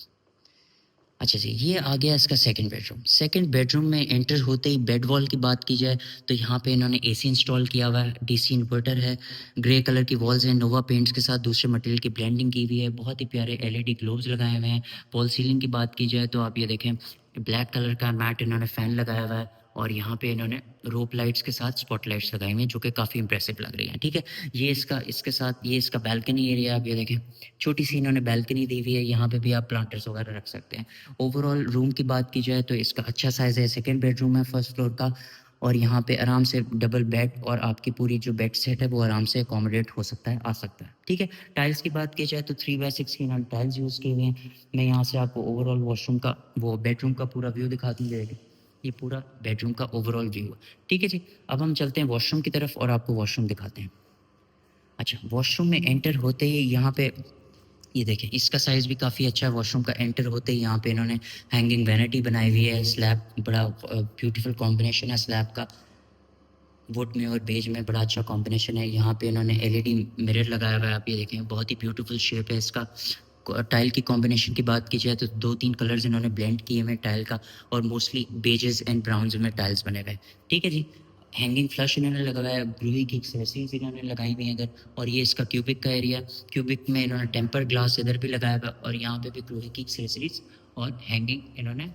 S1: अच्छा जी ये आ गया इसका सेकंड बेडरूम। सेकंड बेडरूम में एंटर होते ही बेड वॉल की बात की जाए तो यहाँ पे इन्होंने एसी इंस्टॉल किया हुआ है, डीसी इन्वर्टर है, ग्रे कलर की वॉल्स हैं, नोवा पेंट्स के साथ दूसरे मटेरियल की ब्लेंडिंग की हुई है, बहुत ही प्यारे एलईडी ग्लोब्स लगाए हुए हैं। वॉल सीलिंग की बात की जाए तो आप ये देखें ब्लैक कलर का मैट इन्होंने फ़ैन लगाया हुआ है और यहाँ पे इन्होंने रोप लाइट्स के साथ स्पॉट लाइट्स लगाई हुई हैं जो कि काफ़ी इंप्रेसिव लग रही हैं, ठीक है। ये इसका इसके साथ ये इसका बालकनी एरिया आप ये देखें छोटी सी इन्होंने बालकनी दी हुई है, यहाँ पे भी आप प्लांटर्स वगैरह रख सकते हैं। ओवरऑल रूम की बात की जाए तो इसका अच्छा साइज़ है, सेकंड बेडरूम है फर्स्ट फ्लोर का और यहाँ पे आराम से डबल बेड और आपकी पूरी जो बेड सेट है वो आराम से अकोमोडेट हो सकता है, आ सकता है, ठीक है। टाइल्स की बात की जाए तो 3x6 की इन्होंने टाइल्स यूज़ किए हुए हैं। मैं यहाँ से आपको ओवरऑल वॉशरूम का वो बेडरूम का पूरा व्यू दिखा दूँगा। ये पूरा बेडरूम का ओवरऑल व्यू है, ठीक है जी। अब हम चलते हैं वॉशरूम की तरफ और आपको वॉशरूम दिखाते हैं। अच्छा, वॉशरूम में एंटर होते ही यहाँ पे ये देखें, इसका साइज़ भी काफ़ी अच्छा है। वॉशरूम का एंटर होते ही यहाँ पे इन्होंने हैंगिंग वैनिटी बनाई हुई है। स्लैब बड़ा ब्यूटीफुल कॉम्बिनेशन है स्लैब का, वुड में और बेज में बड़ा अच्छा कॉम्बिनेशन है। यहाँ पे इन्होंने एलईडी मिरर लगाया हुआ है, आप ये देखें, बहुत ही ब्यूटीफुल शेप है इसका। टाइल की कॉम्बिनेशन की बात की जाए तो 2-3 कलर्स इन्होंने ब्लेंड किए हुए हैं टाइल का, और मोस्टली बेजेस एंड ब्राउन्स में टाइल्स बने हुए हैं, ठीक है जी। हैंगिंग फ्लश इन्होंने लगाया है, ब्लूई की एक्सेसरीज इन्होंने लगाई हुई हैं इधर, और ये इसका क्यूबिक का एरिया। क्यूबिक में इन्होंने टेम्पर ग्लास इधर भी लगाया हुआ है, और यहाँ पे भी ब्लूई की एक्सेसरीज और हैंगिंग इन्होंने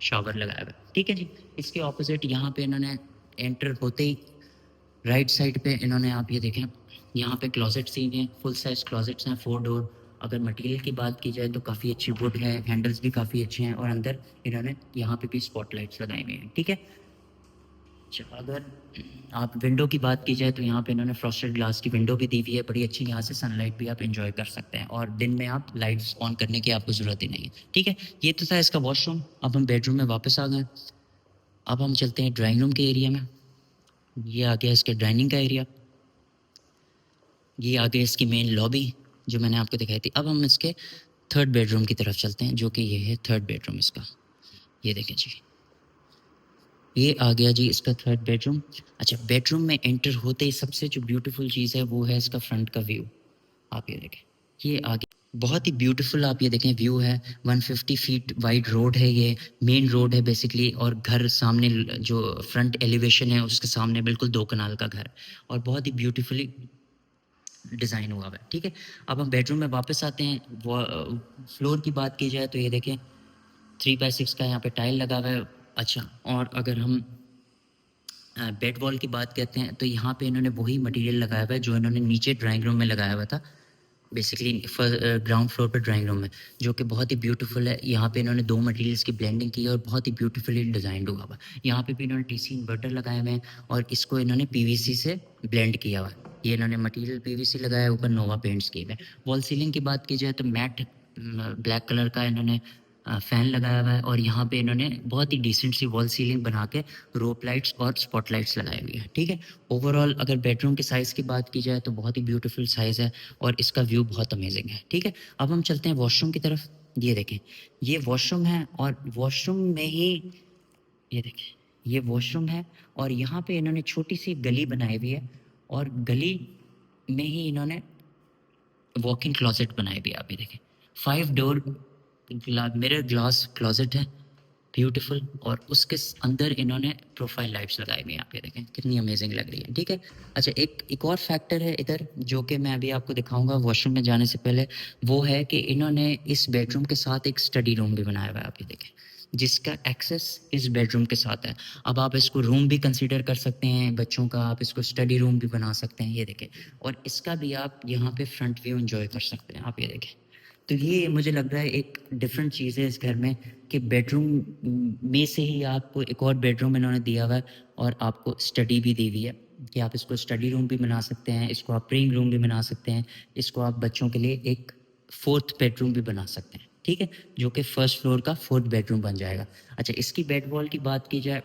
S1: शावर लगाया हुआ है, ठीक है जी। इसके ऑपोजिट यहाँ पे इन्होंने एंटर होते ही राइट साइड पे इन्होंने, आप ये देखें, यहाँ पे क्लोजेट सीन है, फुल साइज क्लोजेट्स हैं, 4 डोर। अगर मटेरियल की बात की जाए तो काफ़ी अच्छी वुड है, हैंडल्स भी काफ़ी अच्छे हैं, और अंदर इन्होंने यहाँ पे भी स्पॉटलाइट्स लगाए हुए हैं, ठीक है। अच्छा, अगर आप विंडो की बात की जाए तो यहाँ पे इन्होंने फ्रॉस्टेड ग्लास की विंडो भी दी हुई है बड़ी अच्छी, यहाँ से सनलाइट भी आप एंजॉय कर सकते हैं, और दिन में आप लाइट्स ऑन करने की आपको ज़रूरत ही नहीं है, ठीक है। ये तो था इसका वॉशरूम। अब हम बेडरूम में वापस आ गए। अब हम चलते हैं ड्राइंग रूम के एरिया में। ये आ गया इसके डाइनिंग का एरिया, ये आ गई इसकी मेन लॉबी जो मैंने आपको दिखाई थी। अब हम इसके थर्ड बेडरूम की तरफ चलते हैं, जो कि ये है थर्ड बेडरूम इसका। ये देखें जी, ये आ गया जी इसका थर्ड बेडरूम। अच्छा, बेडरूम में एंटर होते ही सबसे जो ब्यूटीफुल चीज़ है वो है इसका फ्रंट का व्यू। आप ये देखें, ये आ गया, बहुत ही ब्यूटीफुल आप ये देखें व्यू है। 150 फीट वाइड रोड है, ये मेन रोड है बेसिकली, और घर सामने जो फ्रंट एलिवेशन है उसके सामने बिल्कुल 2 कनाल का घर, और बहुत ही ब्यूटीफुली डिज़ाइन हुआ हुआ है, ठीक है। अब हम बेडरूम में वापस आते हैं। वो फ्लोर की बात की जाए तो ये देखें, 3x6 का यहाँ पे टाइल लगा हुआ है। अच्छा, और अगर हम बेड वॉल की बात करते हैं तो यहाँ पे इन्होंने वही मटेरियल लगाया हुआ है जो इन्होंने नीचे ड्राइंग रूम में लगाया हुआ था, बेसिकली ग्राउंड फ्लोर पर ड्राइंग रूम में, जो कि बहुत ही ब्यूटीफुल है। यहाँ पे इन्होंने 2 मटेरियल्स की ब्लेंडिंग की है और बहुत ही ब्यूटीफुली डिज़ाइंड हुआ हुआ है। यहाँ पे भी इन्होंने डीसी इन्वर्टर लगाए हुए हैं, और इसको इन्होंने पीवीसी से ब्लेंड किया हुआ है। ये इन्होंने मटेरियल पीवीसी लगाया है, ऊपर नोवा पेंट्स किए हुए हैं। वॉल सीलिंग की बात की जाए तो मैट ब्लैक कलर का इन्होंने फ़ैन लगाया हुआ है, और यहाँ पे इन्होंने बहुत ही डिसेंट सी वॉल सीलिंग बना के रोप लाइट्स और स्पॉटलाइट्स लगाए हुए हैं, ठीक है। ओवरऑल अगर बेडरूम के साइज़ की बात की जाए तो बहुत ही ब्यूटीफुल साइज़ है, और इसका व्यू बहुत अमेजिंग है, ठीक है। अब हम चलते हैं वॉशरूम की तरफ। ये देखें, ये वॉशरूम है, और वॉशरूम में ही ये देखें, ये वॉशरूम है, और यहाँ पे इन्होंने छोटी सी गली बनाई हुई है, और गली में ही इन्होंने वॉक इन क्लोजेट बनाई हुई है। आप ये देखें, 5 डोर मिरर ग्लास क्लोजेट है, ब्यूटीफुल, और उसके अंदर इन्होंने प्रोफाइल लाइट्स लगाई हुई हैं। आप ये देखें कितनी अमेजिंग लग रही है, ठीक है। अच्छा, एक और फैक्टर है इधर जो कि मैं अभी आपको दिखाऊंगा वॉशरूम में जाने से पहले, वो है कि इन्होंने इस बेडरूम के साथ एक स्टडी रूम भी बनाया हुआ है, आप ये देखें, जिसका एक्सेस इस बेडरूम के साथ है। अब आप इसको रूम भी कंसीडर कर सकते हैं बच्चों का, आप इसको स्टडी रूम भी बना सकते हैं, ये देखें, और इसका भी आप यहाँ पे फ्रंट व्यू एंजॉय कर सकते हैं। आप ये देखें, तो ये मुझे लग रहा है एक डिफरेंट चीज़ है इस घर में, कि बेडरूम में से ही आपको एक और बेडरूम इन्होंने दिया हुआ है, और आपको स्टडी भी दी हुई है, कि आप इसको स्टडी रूम भी बना सकते हैं, इसको आप प्रेइंग रूम भी बना सकते हैं, इसको आप बच्चों के लिए एक फोर्थ बेडरूम भी बना सकते हैं, ठीक है, जो कि फर्स्ट फ्लोर का फोर्थ बेडरूम बन जाएगा। अच्छा, इसकी बेड वॉल की बात की जाए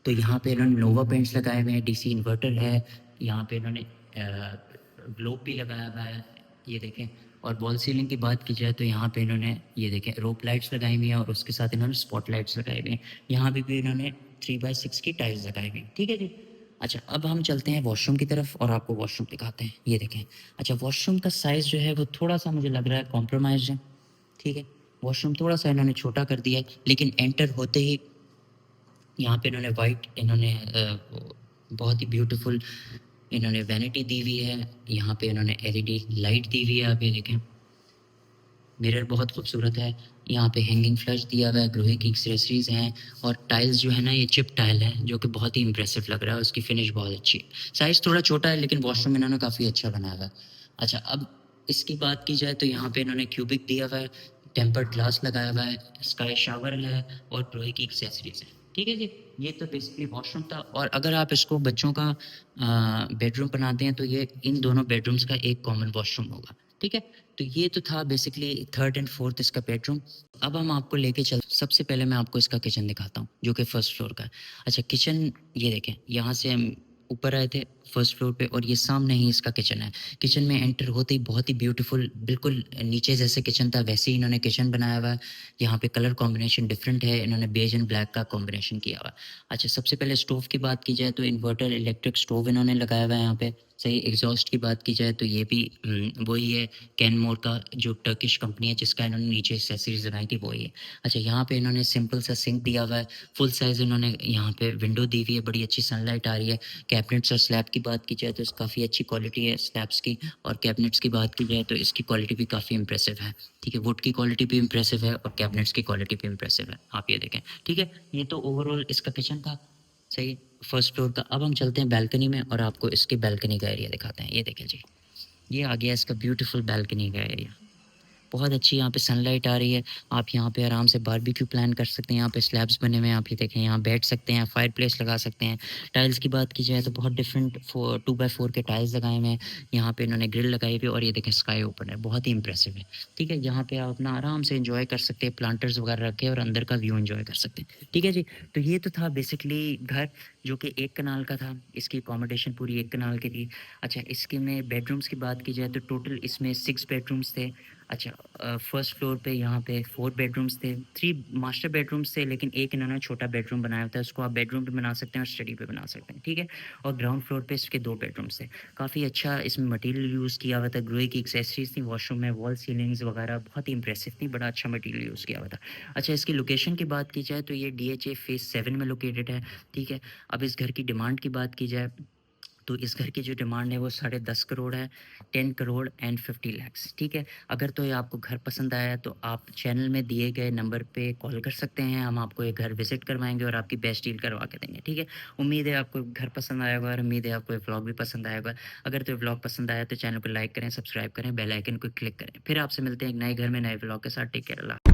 S1: तो यहाँ पे इन्होंने नोवा पेंट्स लगाए हुए हैं, डीसी इन्वर्टर है, यहाँ पे इन्होंने ग्लोब भी लगाया हुआ है, ये देखें। और वॉल सीलिंग की बात की जाए तो यहाँ पे इन्होंने ये देखें रोप लाइट्स लगाई हुई हैं, और उसके साथ इन्होंने स्पॉट लाइट्स लगाए हुए हैं। यहाँ पे भी इन्होंने 3x6 की टाइल्स लगाई हुई हैं, ठीक है जी। अच्छा, अब हम चलते हैं वॉशरूम की तरफ और आपको वॉशरूम दिखाते हैं। ये देखें, अच्छा, वॉशरूम का साइज़ जो है वो थोड़ा सा मुझे लग रहा है कॉम्प्रोमाइज़ है, ठीक है। वॉशरूम थोड़ा सा इन्होंने छोटा कर दिया है, लेकिन एंटर होते ही यहाँ पे इन्होंने वाइट इन्होंने बहुत ही ब्यूटीफुल इन्होंने वैनिटी दी हुई है। यहाँ पे इन्होंने एलईडी लाइट दी हुई है, आप ये देखें, मिरर बहुत खूबसूरत है। यहाँ पे हैंगिंग फ्लश दिया हुआ है, ग्लोहे की एक्सेसरीज हैं, और टाइल्स जो है ना ये चिप टाइल है, जो कि बहुत ही इंप्रेसिव लग रहा है, उसकी फिनिश बहुत अच्छी है। साइज़ थोड़ा छोटा है, लेकिन वॉशरूम इन्होंने काफ़ी अच्छा बनाया हुआ है। अच्छा, अब इसकी बात की जाए तो यहाँ पे इन्होंने क्यूबिक दिया हुआ है, टेम्पर्ड ग्लास लगाया हुआ है, स्काई शावर है, और ग्लोहे की एक्सेसरीज है, ठीक है जी। ये तो बेसिकली वॉशरूम था और अगर आप इसको बच्चों का बेडरूम बनाते हैं तो ये इन दोनों बेडरूम्स का एक कॉमन वॉशरूम होगा, ठीक है? तो ये तो था बेसिकली 3rd एंड 4th इसका बेडरूम। अब हम आपको लेके चल सबसे पहले मैं आपको इसका किचन दिखाता हूँ, जो कि फर्स्ट फ्लोर का है। अच्छा किचन ये देखें, यहाँ से हम ऊपर आए थे फर्स्ट फ्लोर पे और ये सामने ही इसका किचन है। किचन में एंटर होते ही बहुत ही ब्यूटीफुल बिल्कुल नीचे जैसे किचन था वैसे ही इन्होंने किचन बनाया हुआ है। यहाँ पे कलर कॉम्बिनेशन डिफरेंट है, इन्होंने बेज एंड ब्लैक का कॉम्बिनेशन किया हुआ है। अच्छा सबसे पहले स्टोव की बात की जाए तो इन्वर्टर इलेक्ट्रिक स्टोव इन्होंने लगाया हुआ है यहाँ पे। सही एग्जॉस्ट की बात की जाए तो ये भी वही है, कैनमोर का जो टर्किश कंपनी है जिसका इन्होंने नीचे एक्सेसरीज लगाई थी वही है। अच्छा यहाँ पे इन्होंने सिंपल सा सिंक दिया हुआ है, फुल साइज इन्होंने यहाँ पे विंडो दी हुई है, बड़ी अच्छी सनलाइट आ रही है। कैबिनेट्स और स्लैब की बात की जाए तो काफ़ी अच्छी क्वालिटी है स्लैब्स की, और कैबिनेट्स की बात की जाए तो इसकी क्वालिटी भी काफ़ी इंप्रेसिव है। ठीक है, वुड की क्वालिटी भी इंप्रेसिव है और कैबिनेट्स की क्वालिटी भी इंप्रेसिव है, आप ये देखें। ठीक है, ये तो ओवरऑल इसका किचन था। सही, फर्स्ट फ्लोर का। अब हम चलते हैं बालकनी में और आपको इसकी बालकनी का एरिया दिखाते हैं। ये देखें जी, ये आ गया इसका ब्यूटीफुल बालकनी का एरिया। बहुत अच्छी यहाँ पे सनलाइट आ रही है। आप यहाँ पे आराम से बारबेक्यू प्लान कर सकते हैं। यहाँ पे स्लैब्स बने हुए हैं, आप ये देखें, यहाँ बैठ सकते हैं, फायरप्लेस लगा सकते हैं। टाइल्स की बात की जाए तो बहुत डिफरेंट 2x4 के टाइल्स लगाए हुए हैं। यहाँ पे इन्होंने ग्रिल लगाई हुई है और ये देखें स्काई ओपन है, बहुत ही इंप्रेसिव है। ठीक है, यहाँ पे आप अपना आराम से एंजॉय कर सकते हैं, प्लांटर्स वगैरह रखे और अंदर का व्यू एंजॉय कर सकते हैं। ठीक है जी, तो ये तो था बेसिकली घर जो कि 1 कनाल का था। इसकी अकोमोडेशन पूरी 1 कनाल की थी। अच्छा इसके में बेडरूम्स की बात की जाए तो टोटल इसमें 6 बेडरूम्स थे। अच्छा फर्स्ट फ्लोर पे यहाँ पे 4 बेडरूम्स थे, 3 मास्टर बेडरूम्स थे, लेकिन एक इन्होंने छोटा बेडरूम बनाया हुआ था, उसको आप बेडरूम भी बना सकते हैं और स्टडी भी बना सकते हैं, ठीक है? और ग्राउंड फ्लोर पे इसके 2 बेडरूम्स थे। काफ़ी अच्छा इसमें मटेरियल यूज़ किया हुआ था, ग्रोए की एक्सेसरीज़ थी वॉशरूम में, वॉल सीलिंग्स वगैरह बहुत ही इंप्रेसिव थी, बड़ा अच्छा मटेरियल यूज़ किया हुआ था। अच्छा इसकी लोकेशन की बात की जाए तो ये डीएचए फेज़ 7 में लोकेटेड है, ठीक है? अब इस घर की डिमांड की बात की जाए तो इस घर की जो डिमांड है वो 10.5 करोड़ है, 10 करोड़ एंड 50 लैक्स, ठीक है? अगर तो ये आपको घर पसंद आया है तो आप चैनल में दिए गए नंबर पे कॉल कर सकते हैं, हम आपको ये घर विज़िट करवाएँगे और आपकी बेस्ट डील करवा के देंगे, ठीक है? उम्मीद है आपको घर पसंद आया होगा और उम्मीद है आपको ये व्लॉग भी पसंद आया होगा। अगर तो ये व्लॉग पसंद आया तो चैनल को लाइक करें, सब्सक्राइब करें, बेल आइकन को क्लिक करें। फिर आपसे मिलते हैं एक नए घर में नए व्लॉग के साथ। टेक केयर, अल्लाह